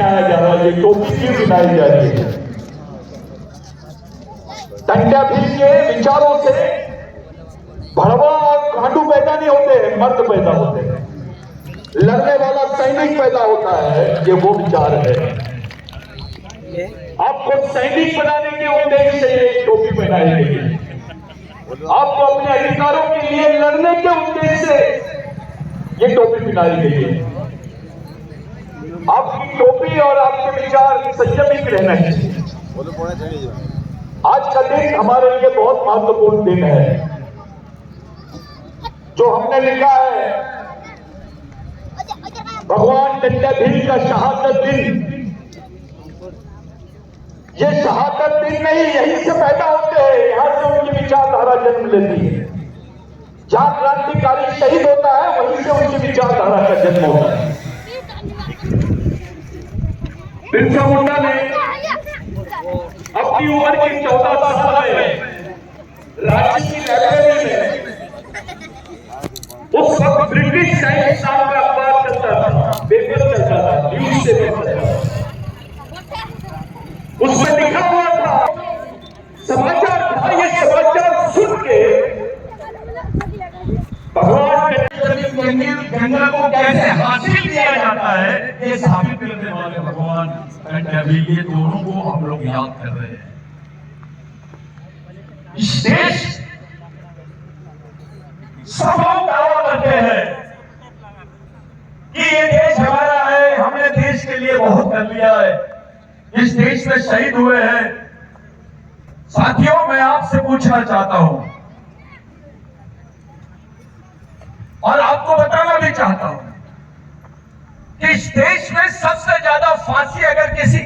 पहनाया जा रहा है, ये टोपी क्यों पहनाई जा रही है? टंट्या भील के विचारों से भड़वा और कांडू पैदा नहीं होते हैं, मर्द पैदा होते हैं, लड़ने वाला सैनिक पैदा होता है। ये वो विचार है। आपको सैनिक बनाने के उद्देश्य से ये टोपी पहनाई गई है। आपको अपने अधिकारों के लिए लड़ने के उद्देश्य से ये टोपी पहनाई गई है। आपकी टोपी और आपके विचार संयमित रहना चाहिए। आज का दिन हमारे लिए बहुत महत्वपूर्ण दिन है। जो हमने लिखा है भगवान टंट्या भील का शहादत दिन, ये शहादत दिन नहीं, यहीं से पैदा होते हैं, यहां से उनकी विचारधारा जन्म लेती है। जहां क्रांतिकारी शहीद होता है वहीं से उनकी विचारधारा का जन्म होता है। बिरसा मुंडा ने अपनी उम्र की 14 साल में राज्य की लाइब्रेरी में, उस वक्त ब्रिटिश साइंस नाम का अखबार चलता था, पेपर चलता था, न्यूज पेपर चलता था, उसमें लिखा हुआ था, समाचार था, ये समाचार सुन के भगवान गंगा को कैसे हासिल किया जाता है ये साबित करने वाले भगवान टंट्या भील, ये दोनों को हम लोग याद कर रहे हैं। इस देश सब लोग दावा करते हैं कि ये देश हमारा है, हमने देश के लिए बहुत कर लिया है, इस देश में शहीद हुए हैं। साथियों, मैं आपसे पूछना चाहता हूं और आपको बताना भी चाहता हूं कि इस देश में सबसे ज्यादा फांसी अगर किसी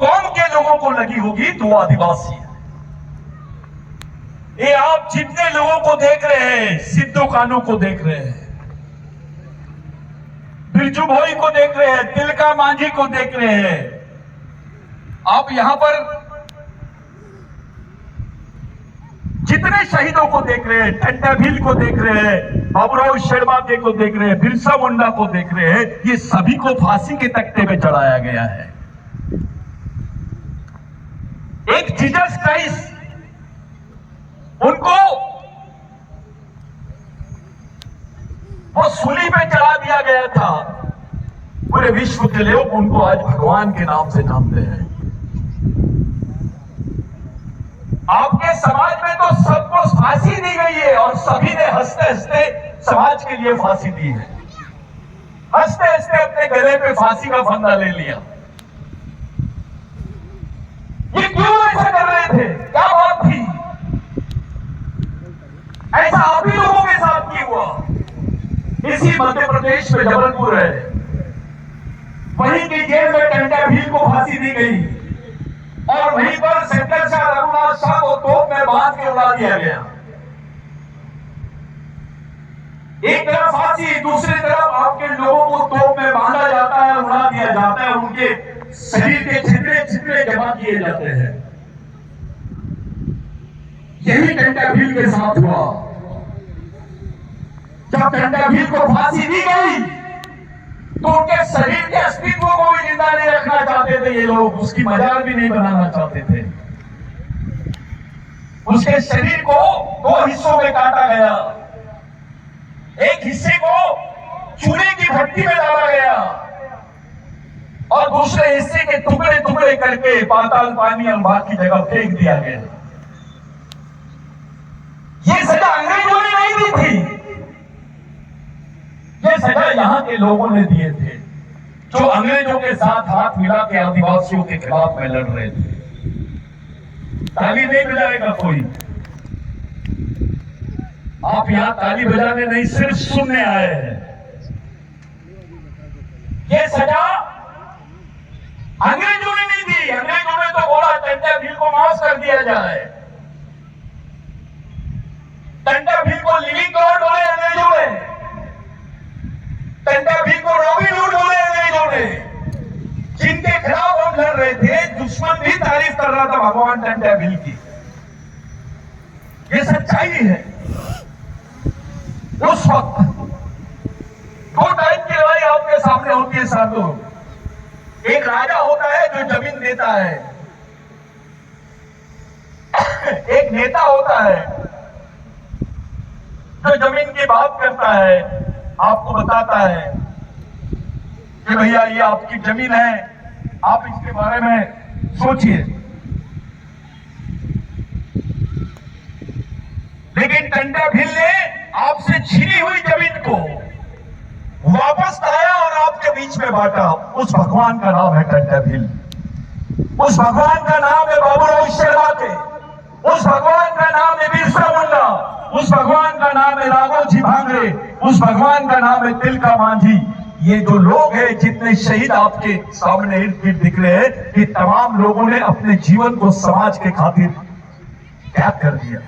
कौम के लोगों को लगी होगी तो वो आदिवासी है। ये आप जितने लोगों को देख रहे हैं, सिद्धू कानू को देख रहे हैं, बिरजू भाई को देख रहे हैं, तिलका मांझी को देख रहे हैं, आप यहां पर जितने शहीदों को देख रहे हैं, टंट्या भील को देख रहे हैं, बाबूराव शेरबाके को देख रहे हैं, बिरसा मुंडा को देख रहे हैं, ये सभी को फांसी के तख्ते पे चढ़ाया गया है। एक जीसस क्राइस्ट, उनको वो सूली पे चढ़ा दिया गया था। पूरे विश्व के लोग उनको आज भगवान के नाम से जानते हैं। आपके समाज में तो सबको फांसी दी गई है और सभी ने हंसते हंसते समाज के लिए फांसी दी है, हंसते हंसते अपने गले पे फांसी का फंदा ले लिया। ये क्यों ऐसा कर रहे थे? क्या बात थी? ऐसा आप ही लोगों के साथ क्यों हुआ? इसी मध्य प्रदेश में जबलपुर है, वहीं की जेल में टंट्या भील को फांसी दी गई और वहीं पर शंकर शाह रघुनाथ शाह को तोप में बांध के उड़ा दिया गया। एक तरफ फांसी, दूसरी तरफ आपके लोगों को तोप में बांधा जाता है, उड़ा दिया जाता है, उनके शरीर के छितरे छितरे जमा किए जाते हैं। यही टंट्या भील के साथ हुआ। जब टंट्या भील को फांसी दी गई तो उनके शरीर के अस्तित्व को भी जिंदा नहीं रखना चाहते थे ये लोग, उसकी मजाक भी नहीं बनाना चाहते थे। उसके शरीर को दो हिस्सों में काटा गया, एक हिस्से को चूल्हे की भट्टी में डाला गया और दूसरे हिस्से के टुकड़े टुकड़े करके पाताल पानी अम्बार की जगह फेंक दिया गया। ये सजा अंग्रेजों ने नहीं दी थी, ये सजा यहाँ के लोगों ने दिए थे, जो अंग्रेजों के साथ हाथ मिला के आदिवासियों के खिलाफ में लड़ रहे थे। ताली नहीं बजाएगा कोई, आप यहाँ ताली बजाने नहीं, सिर्फ सुनने आए हैं। ये सजा अंग्रेजों ने नहीं दी। अंग्रेजों ने तो बोला टंट्या भील को माफ कर दिया जाए। टंट्या भील को लिविंग गॉड बोले अंग्रेजों ने, टंट्या भील को रॉबिन हुड बोले अंग्रेजों ने। जिनके खिलाफ हम लड़ रहे थे, दुश्मन भी तारीफ कर रहा था भगवान टंट्या भील की। ये सच्चाई है। उस वक्त दो टाइप की लड़ाई आपके सामने होती है साथियों। एक राजा होता है जो जमीन देता है, एक नेता होता है जो जमीन की बात करता है, आपको बताता है कि भैया ये आपकी जमीन है, आप इसके बारे में सोचिए। लेकिन टंटा भील ने आपसे छीनी हुई जमीन को वापस लाया और आपके बीच में बांटा। उस भगवान का नाम है टंटा भील, उस भगवान का नाम है बाबूराव शेरवाके, उस भगवान का नाम है बिरसा मुंडा, उस भगवान का नाम है राघोजी भांगरे, उस भगवान का नाम है तिलका मांझी। ये जो लोग हैं, जितने शहीद आपके सामने इर्द गिर्द दिख रहे हैं, ये तमाम लोगों ने अपने जीवन को समाज के खातिर त्याग कर दिया।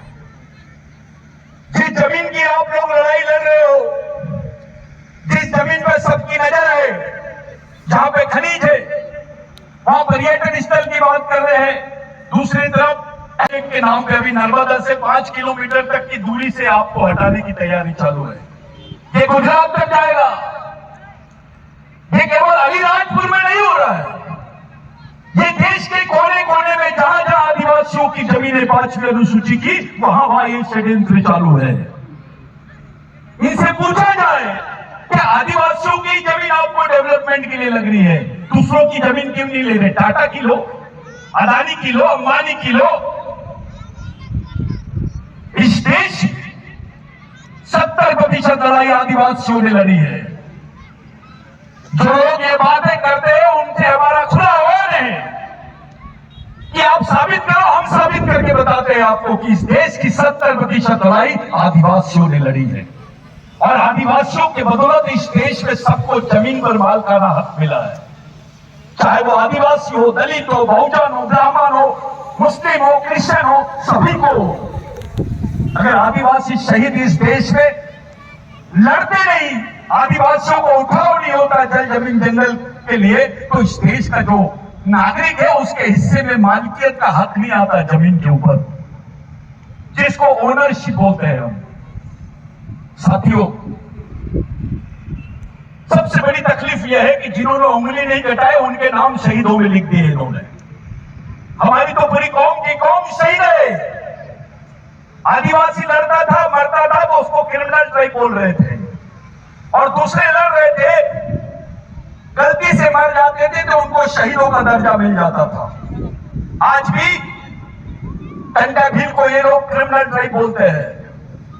जिस जमीन की आप लोग लड़ाई लड़ रहे हो, जिस जमीन पर सबकी नजर है, जहां पे खनिज है, वहां पर्यटन स्थल की बात कर रहे हैं, दूसरी तरफ के नाम पे अभी नर्मदा से 5 किलोमीटर तक की दूरी से आपको हटाने की तैयारी चालू है। ये गुजरात तक जाएगा, ये केवल अलीराजपुर में नहीं हो रहा है, ये देश के कोने कोने में जहां जहां आदिवासियों की जमीनें 5वीं अनुसूची की, वहां वहां ये षड्यंत्र चालू है। इनसे पूछा जाए कि आदिवासियों की जमीन आपको डेवलपमेंट के लिए लग रही है, दूसरों की जमीन क्यों नहीं ले रहे? टाटा की लो, अदानी की लो, अंबानी की लो। इस देश 70% लड़ाई आदिवासियों ने लड़ी है। जो लोग ये बातें करते हैं, उनसे हमारा खुला आह्वान है कि आप साबित करो, हम साबित करके बताते हैं आपको कि इस देश की 70% लड़ाई आदिवासियों ने लड़ी है। और आदिवासियों के बदौलत इस देश में सबको जमीन पर मालिकाना हक मिला है, चाहे वो आदिवासी हो, दलित हो, बहुजन हो, ब्राह्मण हो, मुस्लिम हो, क्रिश्चियन हो, सभी को। अगर आदिवासी शहीद इस देश में लड़ते नहीं, आदिवासियों को उठाव नहीं होता जल जमीन जंगल के लिए, तो इस देश का जो नागरिक है उसके हिस्से में मालिकियत का हक नहीं आता जमीन के ऊपर, जिसको ओनरशिप बोलते हैं हम। साथियों, सबसे बड़ी तकलीफ यह है कि जिन्होंने उंगली नहीं कटाए उनके नाम शहीदों में लिख दिए इन्होंने। हमारी तो पूरी कौम की कौम शहीद है। आदिवासी लड़ता था, मरता था तो उसको क्रिमिनल ट्राइब बोल रहे थे, और दूसरे लड़ रहे थे, गलती से मर जाते थे तो उनको शहीदों का दर्जा मिल जाता था। आज भी टंटा भील को ये लोग क्रिमिनल ट्राइब बोलते हैं।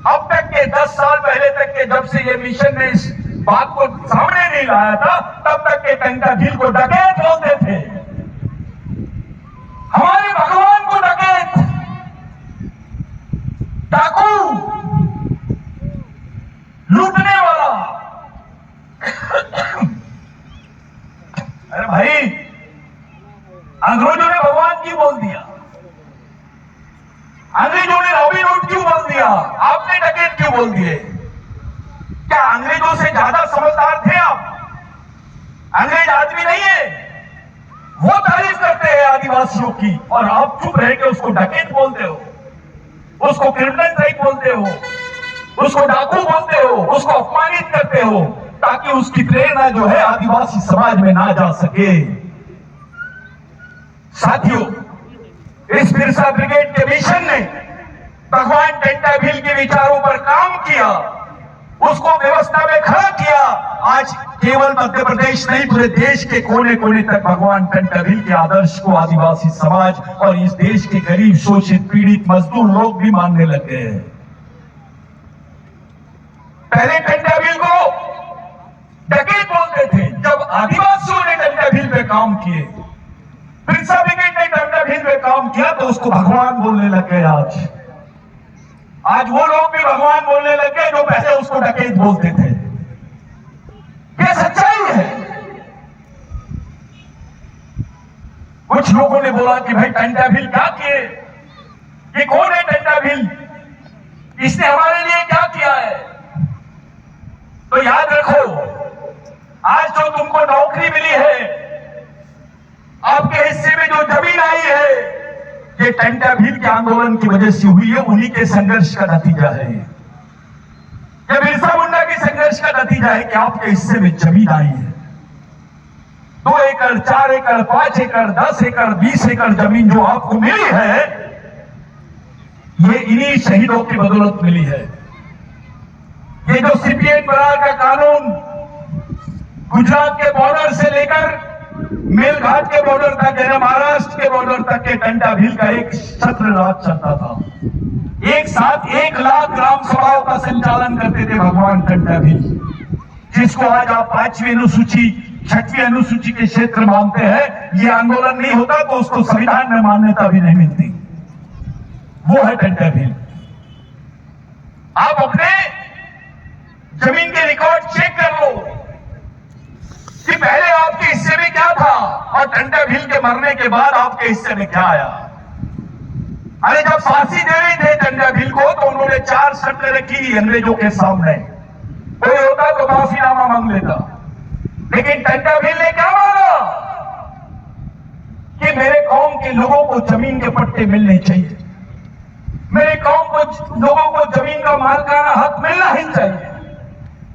अब तक के 10 साल पहले तक के, जब से ये मिशन ने इस बात को सामने नहीं लाया था, तब तक के टंटा भील को डकैत बोलते थे। हमारे भगवान को डकैत, डाकू, लूटने वाला। अरे भाई, अंग्रेजों ने भगवान क्यों बोल दिया? अंग्रेजों ने रॉबिन हुड क्यों बोल दिया? आपने डकैत क्यों बोल दिए? क्या अंग्रेजों से ज्यादा समझदार थे आप? अंग्रेज आदमी नहीं है, वो तारीफ करते हैं आदिवासियों की, और आप चुप रह के उसको डकैत बोलते हो, उसको क्रिमिनल ट्राइब बोलते हो, उसको डाकू बोलते हो, उसको अपमानित करते हो, ताकि उसकी प्रेरणा जो है आदिवासी समाज में ना जा सके। साथियों, इस बिरसा ब्रिगेड के मिशन ने भगवान टंटा भील के विचारों पर काम किया, उसको व्यवस्था में खड़ा किया। आज केवल मध्य प्रदेश नहीं, पूरे देश के कोने कोने तक भगवान टंटा भील के आदर्श को आदिवासी समाज और इस देश के गरीब, शोषित, पीड़ित, मजदूर लोग भी मानने लग गए हैं। पहले टंटा भील को डकैत बोलते थे, जब आदिवासियों ने टंटा भील पे काम किए, बिरसा ब्रिगेड ने टंटा भील पे काम किया, तो उसको भगवान बोलने लग गए। आज वो लोग भी भगवान बोलने लग गए जो पहले उसको डकैत बोलते थे। ये सच्चाई है। कुछ लोगों ने बोला कि भाई टंटा भील क्या किए, ये कौन है टंटा भील, इसने हमारे लिए क्या किया है? तो याद रखो, आज जो तुमको नौकरी मिली है, आपके हिस्से में जो जमीन आई है, ये टंटा भील के आंदोलन की वजह से हुई है, उन्हीं के संघर्ष का नतीजा है। ये बिरसा मुंडा के संघर्ष का नतीजा है कि आपके हिस्से में जमीन आई है। 2 एकड़, 4 एकड़, 5 एकड़, 10 एकड़, 20 एकड़ जमीन जो आपको मिली है, ये इन्हीं शहीदों की बदौलत मिली है। ये जो सीपीएम बरार का कानून गुजरात के बॉर्डर से लेकर मेलघाट के बॉर्डर तक, यानी महाराष्ट्र के बॉर्डर तक के टंटा भील का एक छत्र राज चलता था। एक साथ 1 लाख ग्राम सभाओं का संचालन करते थे भगवान टंटा भील, जिसको आज आप 5वीं अनुसूची 6वीं अनुसूची के क्षेत्र मानते हैं। ये आंदोलन नहीं होता तो उसको संविधान में मान्यता भी नहीं मिलती। वो है टंटा भील। आप अपने जमीन के रिकॉर्ड चेक कर लो कि पहले आपके हिस्से में क्या था और टंटा भील के मरने के बाद आपके हिस्से में क्या आया। अरे जब फांसी दे रहे थे टंटा भील को तो उन्होंने 4 शर्तें रखी अंग्रेजों के सामने। कोई होता तो माफीनामा मांग लेता, लेकिन टंटा भील ने क्या मांगा कि मेरे कौम के लोगों को जमीन के पट्टे मिलने चाहिए, मेरे कौम को लोगों को जमीन का मालिकाना हक मिलना ही चाहिए,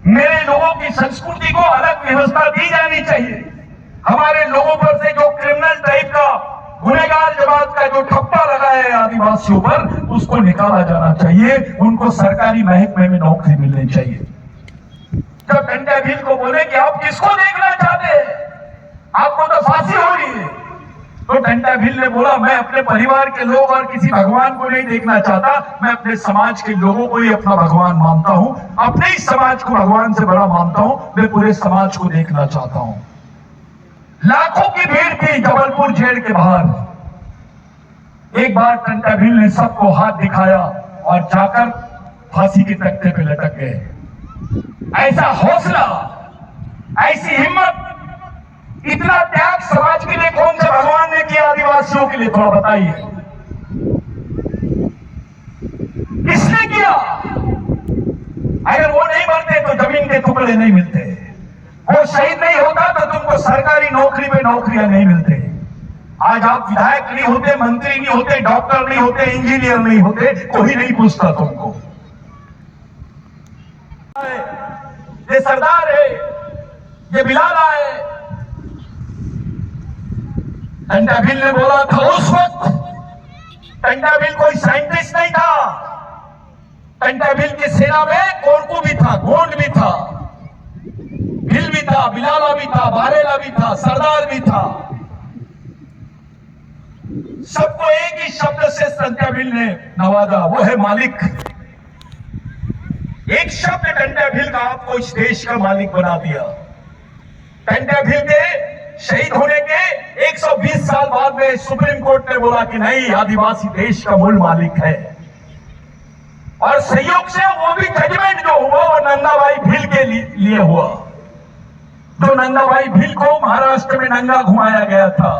मेरे लोगों की संस्कृति को अलग व्यवस्था दी जानी चाहिए, हमारे लोगों पर से जो क्रिमिनल टाइप का गुनहगार जमात का जो ठप्पा लगा है आदिवासियों पर, उसको निकाला जाना चाहिए, उनको सरकारी महकमे में नौकरी मिलनी चाहिए। जब टंटा भील को बोले कि आप किसको देखना चाहते हैं, आपको तो फांसी हो रही है, तो टंटा भील ने बोला मैं अपने परिवार के लोग और किसी भगवान को नहीं देखना चाहता, मैं अपने समाज के लोगों को ही अपना भगवान मानता हूं, अपने ही समाज को भगवान से बड़ा मानता हूं, मैं पूरे समाज को देखना चाहता हूं। लाखों की भीड़ थी जबलपुर जेल के बाहर। एक बार टंटा भील ने सबको हाथ दिखाया और जाकर फांसी के तख्ते पे लटक गए। ऐसा हौसला, ऐसी हिम्मत, इतना त्याग समाज के लिए कौन से भगवान ने किया आदिवासियों के लिए, थोड़ा बताइए किसने किया? अगर वो नहीं मरते तो जमीन के टुकड़े नहीं मिलते, वो शहीद नहीं होता तो तुमको सरकारी नौकरी में नौकरियां नहीं मिलते। आज आप विधायक नहीं होते, मंत्री नहीं होते, डॉक्टर नहीं होते, इंजीनियर नहीं होते, कोई नहीं पूछता तुमको। ये सरदार है, ये बिलाला है। टंटा भील ने बोला था उस वक्त, टंटा भील कोई साइंटिस्ट नहीं था, टंटा भील की सेना में कोरकू भी था, गोंड भी था, भील भी था, बिलाला भी था, बारेला भी था, सरदार भी था। सबको एक ही शब्द से टंटा भील ने नवाजा, वो है मालिक। एक शब्द टंटा भील का आपको इस देश का मालिक बना दिया। टंटा भील के शहीद होने के 120 साल बाद में सुप्रीम कोर्ट ने बोला कि नहीं, आदिवासी देश का मूल मालिक है। और संयोग से वो भी जजमेंट जो हुआ वो नंदाबाई भील के लिए हुआ, जो नंदाबाई भील को महाराष्ट्र में नंगा घुमाया गया था,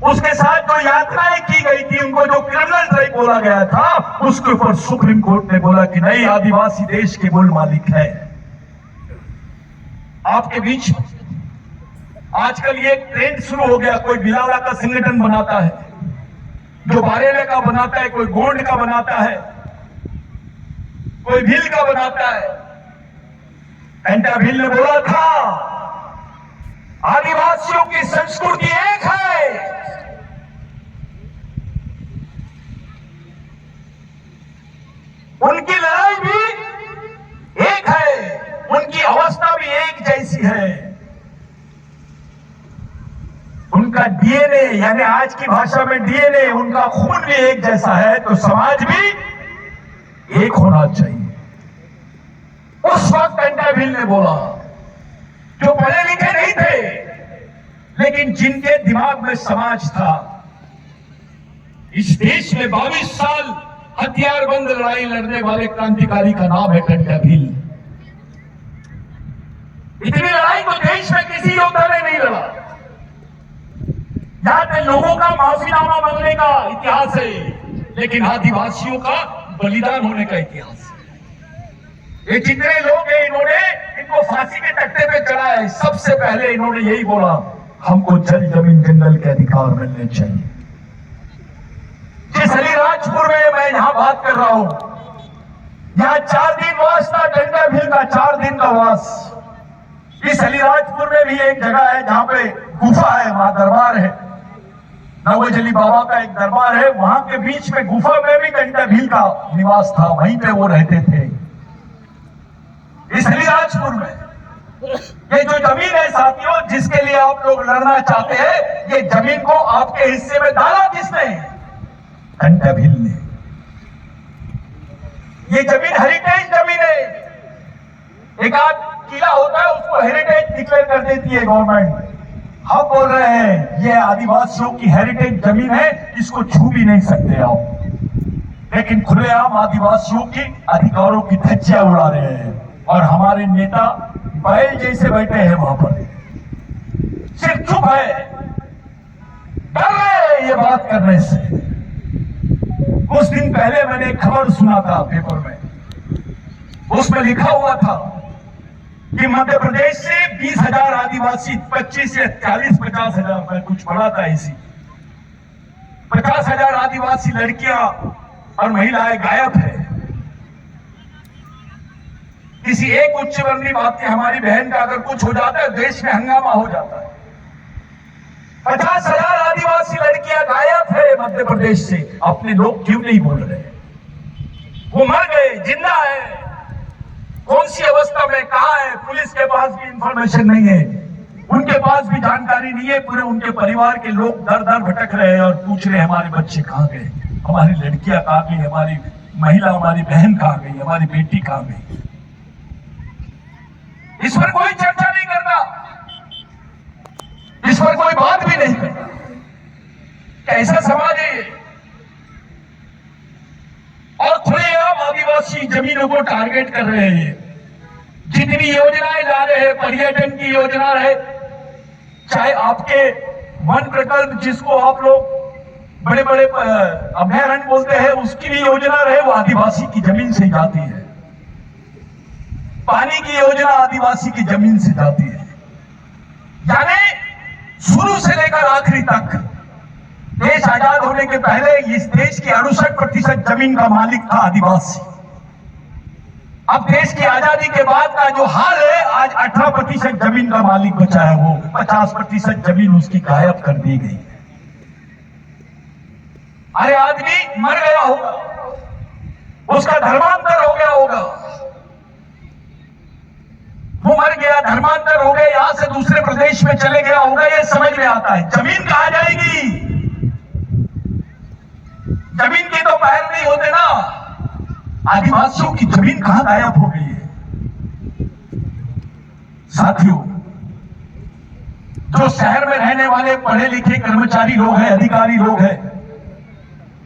उसके साथ जो यात्राएं की गई थी, उनको जो क्रिमिनल ड्राइव बोला गया था, उसके ऊपर सुप्रीम कोर्ट ने बोला कि नहीं, आदिवासी देश के मूल मालिक है। आपके बीच आजकल ये ट्रेंड शुरू हो गया, कोई बिलाला का संगठन बनाता है, जो बारेले का बनाता है, कोई गोंड का बनाता है, कोई भील का बनाता है। टंटा भील ने बोला था आदिवासियों की संस्कृति एक है, उनकी लड़ाई भी एक है, उनकी अवस्था भी एक जैसी है, उनका डीएनए, यानी आज की भाषा में डीएनए, उनका खून भी एक जैसा है, तो समाज भी एक होना चाहिए। उस वक्त टंटा भील ने बोला, जो पढ़े लिखे नहीं थे लेकिन जिनके दिमाग में समाज था। इस देश में 22 साल हथियारबंद लड़ाई लड़ने वाले क्रांतिकारी का नाम है टंटा भील। इतनी लड़ाई तो देश में किसी योद्धा ने नहीं लड़ा। यहां पे लोगों का माफीनामा मांगने का इतिहास है, लेकिन आदिवासियों का बलिदान होने का इतिहास है। ये जितने लोग हैं, इन्होंने इनको फांसी के तख्ते पे चढ़ाया है, सबसे पहले इन्होंने यही बोला, हमको जल जमीन जंगल के अधिकार मिलने चाहिए। जिस अलीराजपुर में मैं यहां बात कर रहा हूं, यहां 4 दिन वास था टंटा भील का, 4 दिन का वास। इस अलीराजपुर में भी एक जगह है जहां पे गुफा है, वहां दरबार है, नौजली बाबा का एक दरबार है, वहां के बीच में गुफा में भी कंटा भील का निवास था, वहीं पे वो रहते थे। इस अलीराजपुर में ये जो जमीन है साथियों, जिसके लिए आप लोग लड़ना चाहते हैं, ये जमीन को आपके हिस्से में डाला किसने? कंटा भील ने। ये जमीन हेरिटेज जमीन है। एक आध किला होता है उसको हेरिटेज डिक्लेयर कर देती है गवर्नमेंट। हम बोल रहे हैं ये आदिवासियों की हेरिटेज जमीन है, इसको छू भी नहीं सकते आप। लेकिन खुलेआम आदिवासियों की अधिकारों की धज्जियां उड़ा रहे हैं और हमारे नेता बैल जैसे बैठे हैं वहां पर, सिर्फ चुप है, डर रहे हैं ये बात करने से। कुछ दिन पहले मैंने एक खबर सुना था पेपर में, उसमें लिखा हुआ था कि मध्य प्रदेश से 20,000 आदिवासी, 25 से 40-50,000, मैं कुछ पढ़ा था इसी, 50,000 आदिवासी लड़कियां और महिलाएं गायब है। किसी एक उच्च वर्णीय बात की हमारी बहन का अगर कुछ हो जाता है, देश में हंगामा हो जाता है। 50,000 आदिवासी लड़कियां गायब है मध्य प्रदेश से। अपने लोग क्यों नहीं बोल रहे? वो मर गए, जिंदा है, कौन सी अवस्था में, कहां है? पुलिस के पास भी इंफॉर्मेशन नहीं है, उनके पास भी जानकारी नहीं है। पूरे उनके परिवार के लोग दर दर भटक रहे हैं और पूछ रहे हैं हमारे बच्चे कहां गए, हमारी लड़कियां कहां गई, हमारी महिला, हमारी बहन कहां गई, हमारी बेटी कहां गई। इस पर कोई चर्चा नहीं करता, इस पर कोई बात भी नहीं करता। कैसा समाज है ये? और खुलेआम आदिवासी जमीनों को टारगेट कर रहे हैं। जितनी योजनाएं ला रहे हैं, पर्यटन की योजना रहे, चाहे आपके वन प्रकल्प जिसको आप लोग बड़े बड़े अभयारण्य बोलते हैं, उसकी भी योजना रहे, वो आदिवासी की जमीन से जाती है। पानी की योजना आदिवासी की जमीन से जाती है। यानी शुरू से लेकर आखिरी तक देश आजाद होने के पहले इस देश की 68% जमीन का मालिक था आदिवासी। अब देश की आजादी के बाद का जो हाल है, आज 18% जमीन का मालिक बचा है, वो 50% जमीन उसकी गायब कर दी गई है। अरे आदमी मर गया होगा, उसका धर्मांतर हो गया होगा, वो मर गया, धर्मांतर हो गया, यहां से दूसरे प्रदेश में चले गया होगा, ये समझ में आता है। जमीन कहां जाएगी? जमीन के तो पैर नहीं होते ना। आदिवासियों की जमीन कहां गायब हो गई है? साथियों, जो शहर में रहने वाले पढ़े लिखे कर्मचारी लोग हैं, अधिकारी लोग हैं,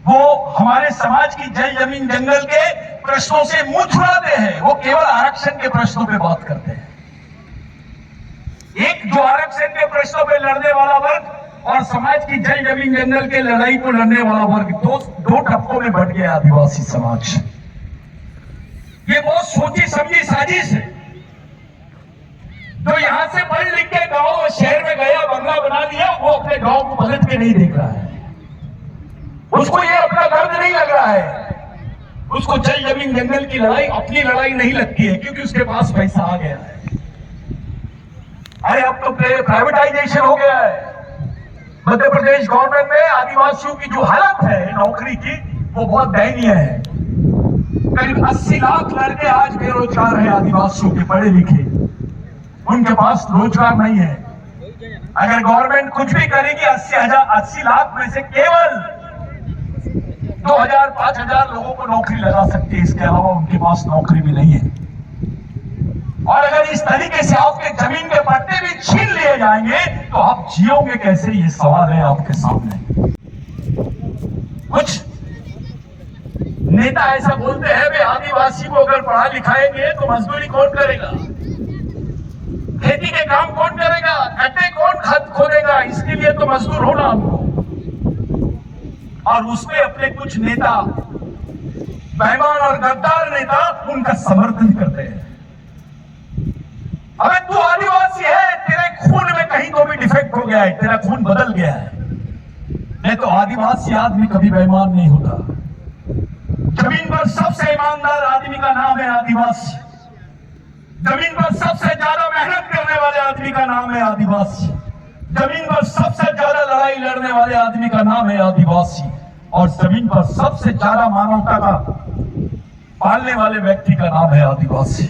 वो हमारे समाज की जल जमीन जंगल के प्रश्नों से मुंह छुड़ाते हैं। वो केवल आरक्षण के प्रश्नों पे बात करते हैं। एक जो आरक्षण के प्रश्नों पे लड़ने वाला वर्ग और समाज की जल जमीन जंगल के लड़ाई को लड़ने वाला वर्ग, दो टप्पों में बट गया आदिवासी समाज। ये बहुत सोची समझी साजिश है। जो यहां से पढ़ लिख के गांव और शहर में गया, बंगला बना लिया, वो अपने गांव को पलट के नहीं देख रहा है। उसको ये अपना दर्द नहीं लग रहा है। उसको जल जमीन जंगल की लड़ाई अपनी लड़ाई नहीं लगती है, क्योंकि उसके पास पैसा आ गया है। अरे अब तो प्राइवेटाइजेशन हो गया है। मध्य प्रदेश गवर्नमेंट में आदिवासियों की जो हालत है नौकरी की, वो बहुत दयनीय है। करीब 80 लाख लड़के आज बेरोजगार हैं आदिवासियों के, पढ़े लिखे, उनके पास रोजगार नहीं है। अगर गवर्नमेंट कुछ भी करेगी, 80 लाख में से केवल 2,000-5,000 लोगों को नौकरी लगा सकती है। इसके अलावा उनके पास नौकरी भी नहीं है। और अगर इस तरीके से आपके जमीन के पट्टे भी छीन लिए जाएंगे, तो आप जियोगे कैसे? ये सवाल है आपके सामने। कुछ नेता ऐसा बोलते हैं, वे आदिवासी को अगर पढ़ा लिखाएंगे तो मजदूरी कौन करेगा, खेती के काम कौन करेगा, गड्ढे कौन खोदेगा, इसके लिए तो मजदूर होना हमको। और उसमें अपने कुछ नेता, बेईमान और गद्दार नेता, उनका समर्थन करते हैं। अबे तू आदिवासी है, तेरे खून में कहीं तो भी डिफेक्ट हो गया है, तेरा खून बदल गया है। नहीं तो आदिवासी आदमी कभी बेईमान नहीं होता। जमीन पर सबसे ईमानदार आदमी का नाम है आदिवासी। जमीन पर सबसे ज्यादा मेहनत करने वाले आदमी का नाम है आदिवासी। जमीन पर सबसे ज्यादा लड़ाई लड़ने वाले आदमी का नाम है आदिवासी। और जमीन पर सबसे ज्यादा मानवता का पालने वाले व्यक्ति का नाम है आदिवासी।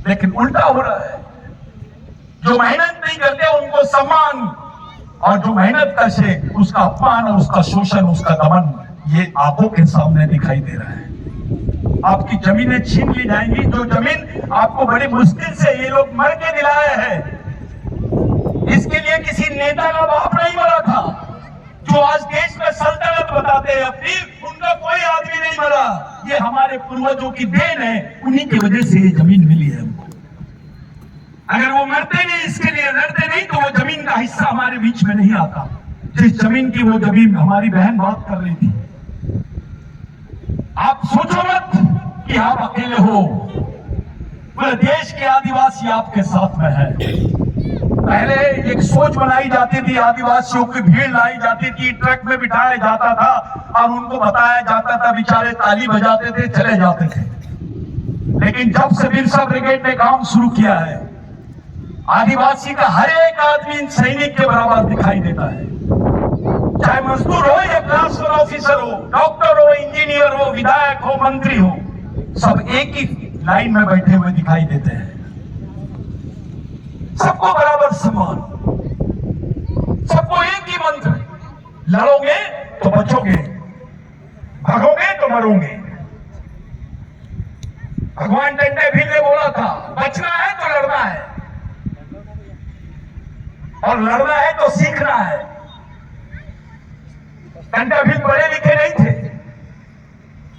लेकिन उल्टा हो रहा है, जो मेहनत नहीं करते उनको सम्मान, और जो मेहनत करते उसका अपमान और उसका शोषण, उसका दमन, ये आंखों के सामने दिखाई दे रहा है। आपकी जमीनें छीन ली जाएंगी, जो जमीन आपको बड़ी मुश्किल से ये लोग मर के दिलाए हैं। इसके लिए किसी नेता का बाप नहीं मरा था। जो आज देश में सल्तनत बताते हैं अपनी, उनका कोई आदमी नहीं मरा। ये हमारे पूर्वजों की देन है, उन्हीं की वजह से ये जमीन मिली है हमको। अगर वो मरते नहीं, इसके लिए लड़ते नहीं, तो वो जमीन का हिस्सा हमारे बीच में नहीं आता। जिस जमीन की वो जमीन हमारी बहन बात कर रही थी। आप सोचो मत कि आप अकेले हो, पूरे देश के आदिवासी आपके साथ में है। पहले एक सोच बनाई जाती थी, आदिवासियों की भीड़ लाई जाती थी, ट्रक में बिठाया जाता था और उनको बताया जाता था, बेचारे ताली बजाते थे, चले जाते थे। लेकिन जब से बिरसा ब्रिगेड ने काम शुरू किया है, आदिवासी का हर एक आदमी सैनिक के बराबर दिखाई देता है। चाहे मजदूर हो या क्लास वन ऑफिसर हो, डॉक्टर हो, इंजीनियर हो, विधायक हो, मंत्री हो, सब एक ही लाइन में बैठे हुए दिखाई देते हैं। सबको बराबर सम्मान, सबको एक ही मंत्र, लड़ोगे तो बचोगे, भागोगे तो मरोगे। भगवान टंडे ने बोला था, बचना है तो लड़ना है, और लड़ना है तो सीखना है। टंडे पढ़े लिखे नहीं थे,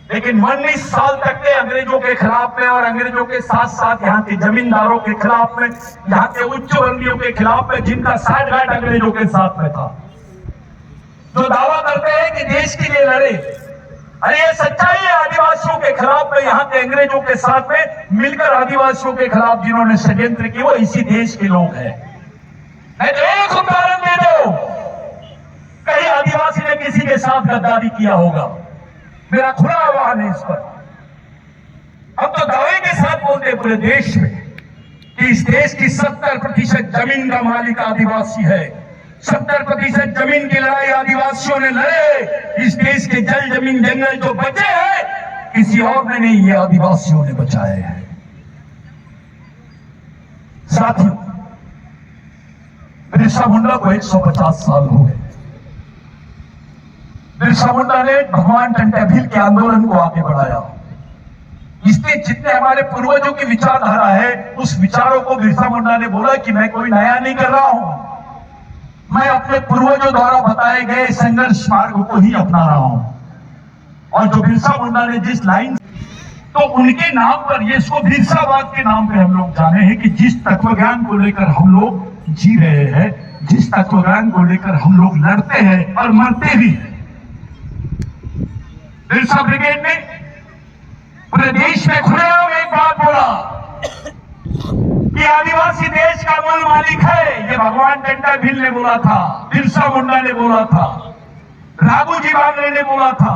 लेकिन 19 साल तक के अंग्रेजों के खिलाफ में, और अंग्रेजों के साथ साथ यहाँ के जमींदारों के खिलाफ में, यहाँ के उच्च वर्गीयों के खिलाफ में, जिनका साठगांठ अंग्रेजों के साथ में था, जो दावा करते हैं कि देश के लिए लड़े। अरे ये सच्चाई है, आदिवासियों के खिलाफ में, यहाँ के अंग्रेजों के साथ में मिलकर आदिवासियों के खिलाफ जिन्होंने षड्यंत्र किए, वो इसी देश के लोग हैं। नहीं तो एक उदाहरण दे दो, कहीं आदिवासी ने किसी के साथ गद्दारी किया होगा? मेरा खुला आह्वान है इस पर। अब तो दावे के साथ बोलते हैं पूरे देश में कि इस देश की 70% जमीन का मालिक आदिवासी है। 70% जमीन की लड़ाई आदिवासियों ने लड़े। इस देश के जल, जमीन, जंगल जो बचे हैं, किसी और ने नहीं, ये आदिवासियों ने बचाए हैं। साथियों, बिरसा मुंडा को 150 साल हो गए। बिरसा मुंडा ने भगवान टंडे भील के आंदोलन को आगे बढ़ाया। इसके जितने हमारे पूर्वजों की विचारधारा है, उस विचारों को बिरसा मुंडा ने बोला कि मैं कोई नया नहीं कर रहा हूं, मैं अपने पूर्वजों द्वारा बताए गए संघर्ष मार्ग को ही अपना रहा हूं। और जो बिरसा मुंडा ने जिस लाइन, तो उनके नाम पर, ये इसको बिरसावाद के नाम पे हम लोग जाने हैं कि जिस तत्व ज्ञान को लेकर हम लोग जी रहे हैं, जिस तत्व ज्ञान को लेकर हम लोग लड़ते हैं और मरते भी हैं। बिरसा ब्रिगेड ने पूरे देश में खुलेआम एक बात बोला कि आदिवासी देश का मूल मालिक है। ये भगवान टंडे भील ने बोला था, बिरसा मुंडा ने बोला था, राघोजी भांगरे ने बोला था,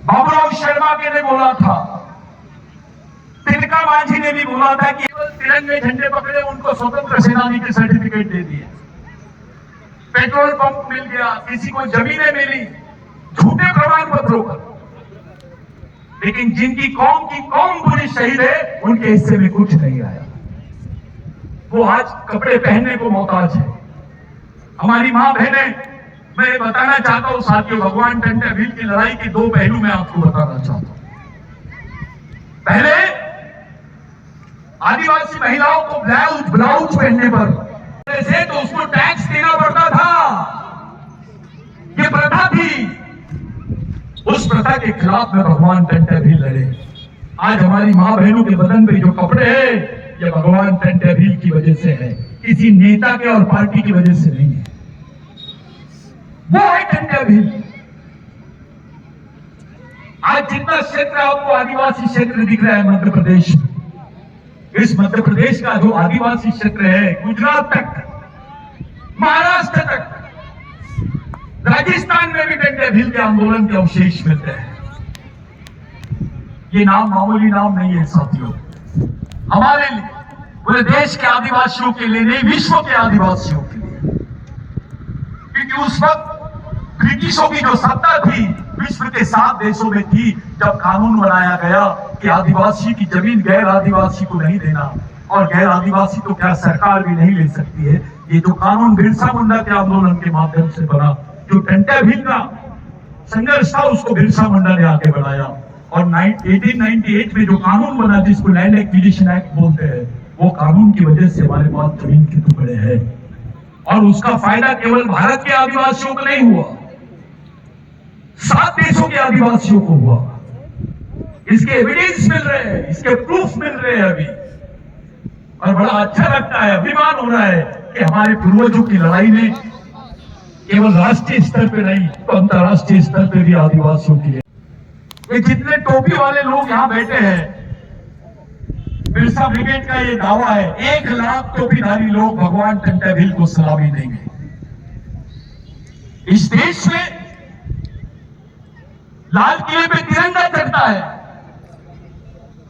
बाबूराव शर्मा के ने बोला था, तिलका मांझी ने भी बोला था कि केवल तिरंगे झंडे पकड़े उनको स्वतंत्र सेनानी के सर्टिफिकेट दे दिए, पेट्रोल पंप मिल गया, किसी को जमीनें मिली झूठे प्रमाण पत्रों पर। लेकिन जिनकी कौम की कौम पूरी शहीद है, उनके हिस्से में कुछ नहीं आया। वो आज कपड़े पहनने को मोहताज है। हमारी मां बहनें, मैं बताना चाहता हूं साथियों, भगवान टंडे भील की लड़ाई के 2 पहलू मैं आपको बताना चाहता हूं। पहले आदिवासी महिलाओं को ब्लाउज पहनने पर से तो उसको टैक्स देना पड़ता था, ये प्रथा थी। उस प्रथा के खिलाफ में भगवान टंडे भील लड़े। आज हमारी मां बहनों के बदन पे जो कपड़े हैं, ये भगवान टंडे भील की वजह से है, किसी नेता के और पार्टी की वजह से नहीं है। वो है टंडे भील। आज जितना क्षेत्र आपको आदिवासी क्षेत्र दिख रहा है मध्य प्रदेश में, इस मध्य प्रदेश का जो आदिवासी क्षेत्र है, गुजरात तक, महाराष्ट्र तक, राजस्थान में भी टंडे भील के आंदोलन के अवशेष मिलते हैं। ये नाम मामूली नाम नहीं है साथियों। हमारे लिए, पूरे देश के आदिवासियों के लिए नहीं, विश्व के आदिवासियों के लिए। क्योंकि उस वक्त ब्रिटिशों की जो सत्ता थी विश्व के 7 देशों में थी, जब कानून बनाया गया कि आदिवासी की जमीन गैर आदिवासी को नहीं देना, और गैर आदिवासी तो क्या सरकार भी नहीं ले सकती है। ये जो कानून बिरसा मुंडा के आंदोलन के माध्यम से बना, जो टंटा भील का संघर्ष था, उसको बिरसा मुंडा ने आगे बढ़ाया। और 1898 में जो कानून बना, जिसको लैंड एक्विजिशन एक्ट बोलते हैं, वो कानून की वजह से हमारे पास जमीन के टुकड़े हैं। और उसका फायदा केवल भारत के आदिवासियों को नहीं हुआ, 7 देशों के आदिवासियों को हुआ। इसके एविडेंस मिल रहे हैं, इसके प्रूफ मिल रहे हैं अभी। और बड़ा अच्छा लगता है, अभिमान हो रहा है कि हमारे पूर्वजों की लड़ाई ने केवल राष्ट्रीय स्तर पे नहीं तो अंतर्राष्ट्रीय स्तर पे भी आदिवासियों की है। ये जितने टोपी वाले लोग यहाँ बैठे हैं, बिरसा ब्रिगेड का ये दावा है, 1 लाख टोपीधारी लोग भगवान टंटा भील को सलामी देंगे। इस देश में लाल किले पे तिरंगा चढ़ता है।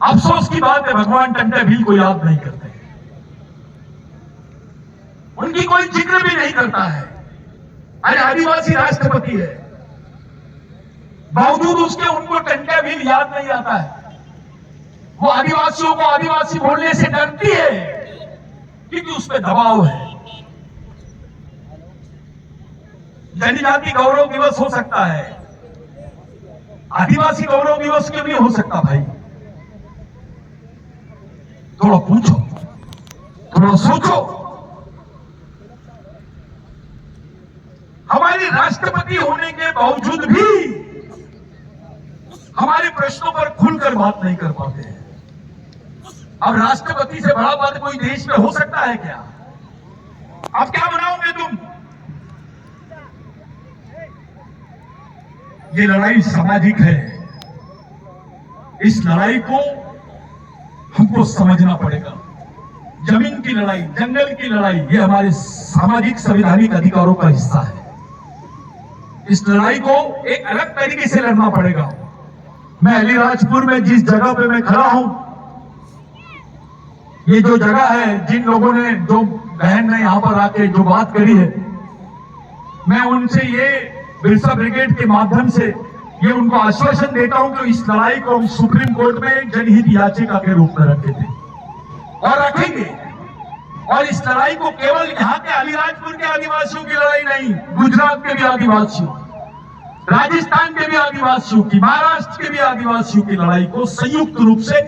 अफसोस की बात है, भगवान टंटा भील को याद नहीं करते, उनकी कोई जिक्र भी नहीं करता है। अरे आदिवासी राष्ट्रपति है, बावजूद उसके उनको टंटा भील याद नहीं आता है। वो आदिवासियों को आदिवासी बोलने से डरती है क्योंकि उस पर दबाव है। जनजाति गौरव दिवस हो सकता है, आदिवासी गौरव दिवस क्यों नहीं हो सकता भाई? थोड़ा पूछो, थोड़ा सोचो। हमारे राष्ट्रपति होने के बावजूद भी हमारे प्रश्नों पर खुलकर बात नहीं कर पाते हैं। अब राष्ट्रपति से बड़ा पद कोई देश में हो सकता है क्या? अब क्या बनाओगे तुम? ये लड़ाई सामाजिक है, इस लड़ाई को हमको समझना पड़ेगा। जमीन की लड़ाई, जंगल की लड़ाई, ये हमारे सामाजिक संवैधानिक अधिकारों का हिस्सा है। इस लड़ाई को एक अलग तरीके से लड़ना पड़ेगा। मैं अलीराजपुर में जिस जगह पे मैं खड़ा हूं, ये जो जगह है, जिन लोगों ने, जो बहन ने यहां पर आके जो बात करी है, मैं उनसे ये बिरसा ब्रिगेड के माध्यम से ये उनको आश्वासन देता हूं कि इस लड़ाई को हम सुप्रीम कोर्ट में जनहित याचिका के रूप में रखे थे और रखेंगे। और इस लड़ाई को केवल यहाँ के अलीराजपुर के आदिवासियों की लड़ाई नहीं, गुजरात के भी आदिवासियों, राजस्थान के भी आदिवासियों की, महाराष्ट्र के भी आदिवासियों की लड़ाई को संयुक्त रूप से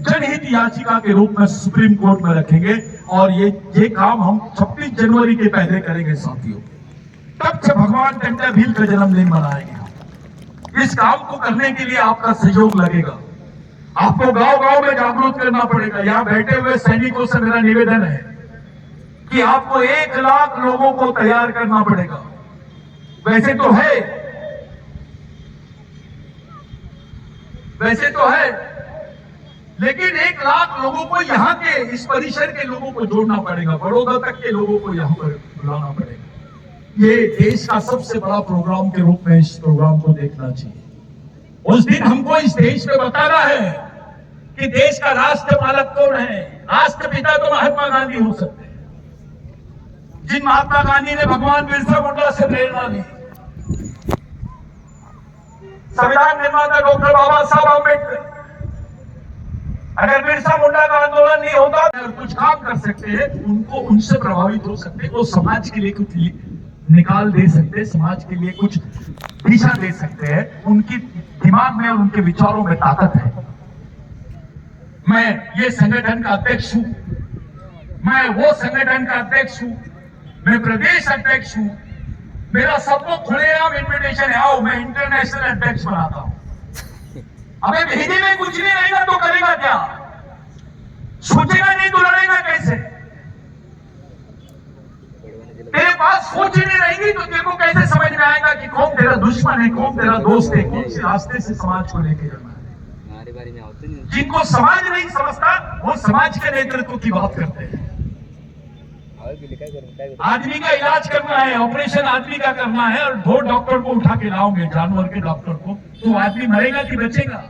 जनहित याचिका के रूप में सुप्रीम कोर्ट में रखेंगे। और ये काम हम 26 जनवरी के पहले करेंगे साथियों। तब से भगवान टंटा भील का जन्मदिन मनाएंगे। इस काम को करने के लिए आपका सहयोग लगेगा। आपको गांव गांव में जागरूक करना पड़ेगा। यहां बैठे हुए सैनिकों से मेरा निवेदन है कि आपको 1 लाख लोगों को तैयार करना पड़ेगा। वैसे तो है, लेकिन 1 लाख लोगों को यहाँ के, इस परिसर के लोगों को जोड़ना पड़ेगा। बड़ौदा तक के लोगों को यहाँ पर बुलाना पड़ेगा। ये देश का सबसे बड़ा प्रोग्राम के रूप में इस प्रोग्राम को देखना चाहिए। उस दिन हमको इस देश में बताना है कि देश का राष्ट्रपालक कौन है। राष्ट्रपिता तो महात्मा गांधी हो सकते हैं, जिन महात्मा गांधी ने भगवान बिरसा मुंडा से प्रेरणा ली। संविधान निर्माता डॉक्टर बाबा साहब अम्बेडकर, अगर बिरसा मुंडा का आंदोलन नहीं होता, अगर कुछ काम कर सकते हैं, उनको उनसे प्रभावित हो सकते हैं, वो समाज के लिए कुछ निकाल दे सकते हैं, समाज के लिए कुछ दिशा दे सकते हैं। उनकी दिमाग में और उनके विचारों में ताकत है। मैं ये संगठन का अध्यक्ष हूं, मैं वो संगठन का अध्यक्ष हूं, मैं प्रदेश अध्यक्ष हूं। मेरा सबको खुलेआम इन्विटेशन है, आओ, मैं इंटरनेशनल अध्यक्ष बनाता हूं। अबे भेजे में कुछ नहीं रहेगा तो करेगा क्या? सोचेगा नहीं तो लड़ेगा कैसे? तेरे पास सोच ही नहीं रहेगी तो तेरे को कैसे समझ में आएगा कि कौन तेरा दुश्मन है, कौन तेरा दोस्त है, कौन से रास्ते से समाज को लेके जाना है। जिनको समाज नहीं समझता वो समाज के नेतृत्व की बात करते हैं। आदमी का इलाज करना है, ऑपरेशन आदमी का करना है, और 2 डॉक्टर को उठा के लाओगे, जानवर के डॉक्टर को, तो आदमी मरेगा कि बचेगा?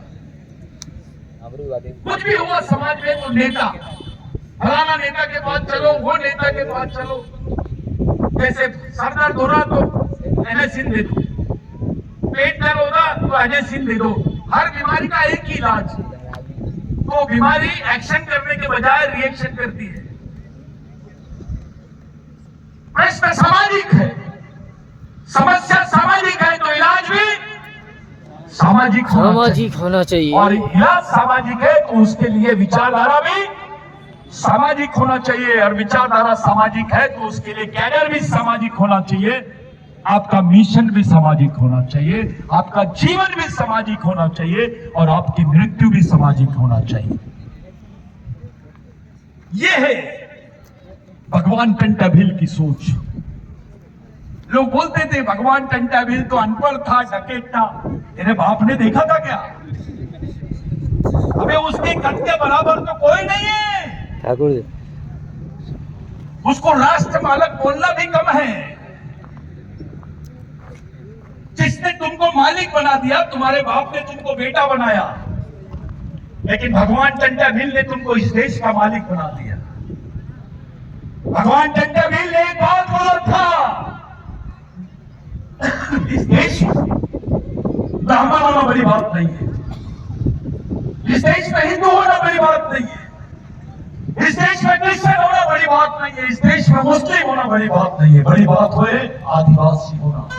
कुछ भी हुआ समाज में तो नेता, फलाना नेता के पास चलो, वो नेता के पास चलो। जैसे सरदार धोरा तो अजय सिंह दे दो, पेट दर्द होगा तो अजय सिंह दे दो। हर बीमारी का एक ही इलाज, तो बीमारी एक्शन करने के बजाय रिएक्शन करती है। प्रश्न सामाजिक है, समस्या सामाजिक है, तो इलाज भी सामाजिक होना चाहिए। और इलाज सामाजिक है तो उसके लिए विचारधारा भी सामाजिक होना चाहिए, और विचारधारा सामाजिक है तो उसके लिए कैडर भी सामाजिक होना चाहिए, आपका मिशन भी सामाजिक होना चाहिए, आपका जीवन भी सामाजिक होना चाहिए, और आपकी मृत्यु भी सामाजिक होना चाहिए। यह है भगवान टंटाभिल की सोच। लोग बोलते थे भगवान टंटाभिल तो अनपढ़ था, डकैत था। तेरे बाप ने देखा था क्या? अबे उसके कद के बराबर तो कोई नहीं है ठाकुर। उसको राष्ट्र मालक बोलना भी कम है। जिसने तुमको मालिक बना दिया, तुम्हारे बाप ने तुमको बेटा बनाया, लेकिन भगवान टंटाभिल ने तुमको इस देश का मालिक बना दिया। भगवान टंटाभिल ने एक बात बोला था, इस देश में ब्राह्मण होना बड़ी बात नहीं है, इस देश में हिंदू होना बड़ी बात नहीं है, इस देश में क्रिश्चियन होना बड़ी बात नहीं है, इस देश में मुस्लिम होना बड़ी बात नहीं है, बड़ी बात होए आदिवासी होना।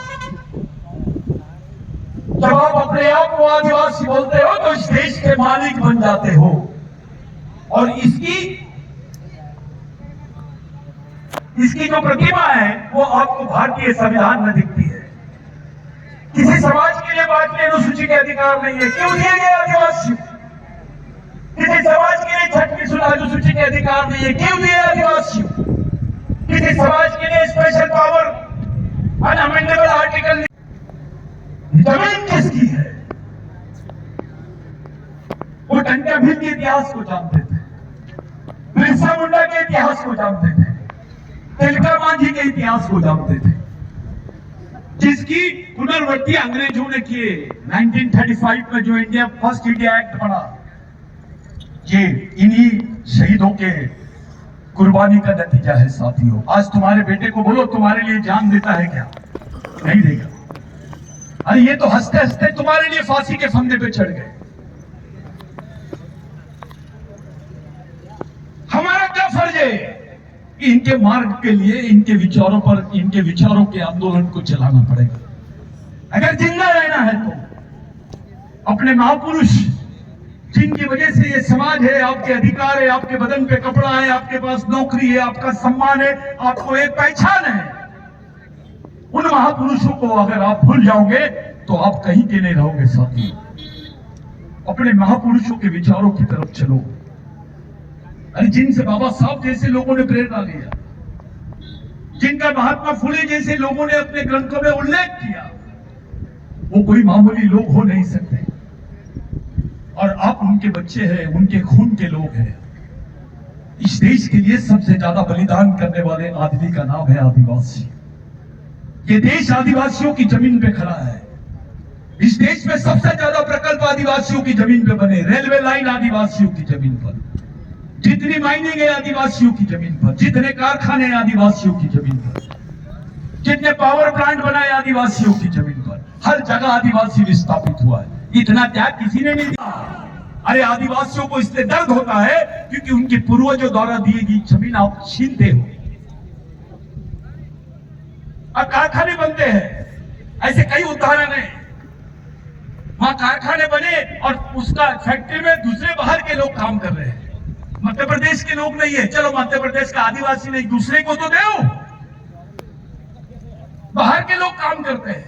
जब आप अपने आप को आदिवासी बोलते हो तो इस देश के मालिक बन जाते हो। और इसकी जो प्रतिमा है वो आपको भारतीय संविधान में दिखती है। किसी समाज के लिए भारतीय अनुसूची के अधिकार नहीं है, क्यों दिए गए आदिवासी? किसी समाज के लिए छठी अनुसूची के अधिकार नहीं है, क्यों दिए आदिवासी? किसी समाज के लिए स्पेशल पावर, अनअमेंडेबल आर्टिकल। जमीन किसकी है? वो टंटाभिल के इतिहास को जानते थे, बिरसा मुंडा के इतिहास को जानते थे, तिलका मांझी के इतिहास को जानते थे, जिसकी पुनर्वृत्ति अंग्रेजों ने किए। 1935 में जो इंडिया फर्स्ट इंडिया एक्ट बना, ये इन्हीं शहीदों के कुर्बानी का नतीजा है साथियों। आज तुम्हारे बेटे को बोलो तुम्हारे लिए जान देता है क्या? नहीं देगा। अरे ये तो हंसते हंसते तुम्हारे लिए फांसी के फंदे पे चढ़ गए। हमारा क्या फर्ज है? इनके मार्ग के लिए, इनके विचारों पर, इनके विचारों के आंदोलन को चलाना पड़ेगा। अगर जिंदा रहना है तो अपने महापुरुष जिनकी वजह से ये समाज है, आपके अधिकार है, आपके बदन पे कपड़ा है, आपके पास नौकरी है, आपका सम्मान है, आपको एक पहचान है, उन महापुरुषों को अगर आप भूल जाओगे तो आप कहीं के नहीं रहोगे साथी। अपने महापुरुषों के विचारों की तरफ चलो। अरे जिनसे बाबा साहब जैसे लोगों ने प्रेरणा लिया, जिनका महात्मा फुले जैसे लोगों ने अपने ग्रंथों में उल्लेख किया, वो कोई मामूली लोग हो नहीं सकते। और आप उनके बच्चे हैं, उनके खून के लोग हैं। इस देश के लिए सबसे ज्यादा बलिदान करने वाले आदमी का नाम है आदिवासी। ये देश आदिवासियों की जमीन पे खड़ा है। इस देश में सबसे ज्यादा प्रकल्प आदिवासियों की जमीन पे बने। रेलवे लाइन आदिवासियों की जमीन पर, जितनी माइनिंग है आदिवासियों की जमीन पर, जितने कारखाने आदिवासियों की जमीन पर, जितने पावर प्लांट बनाए आदिवासियों की जमीन पर, हर जगह आदिवासी विस्थापित हुआ है। इतना त्याग किसी ने नहीं दिया। अरे आदिवासियों को इसलिए दर्द होता है क्योंकि उनके पूर्वजों द्वारा दी गई जमीन आप छीनते हो। अब कारखाने बनते हैं, ऐसे कई उदाहरण है। वहां कारखाने बने और उसका फैक्ट्री में दूसरे बाहर के लोग काम कर रहे हैं। मध्य प्रदेश के लोग नहीं है, चलो मध्य प्रदेश का आदिवासी नहीं, दूसरे को तो दो। बाहर के लोग काम करते हैं,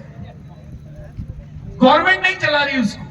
गवर्नमेंट नहीं चला रही उसको।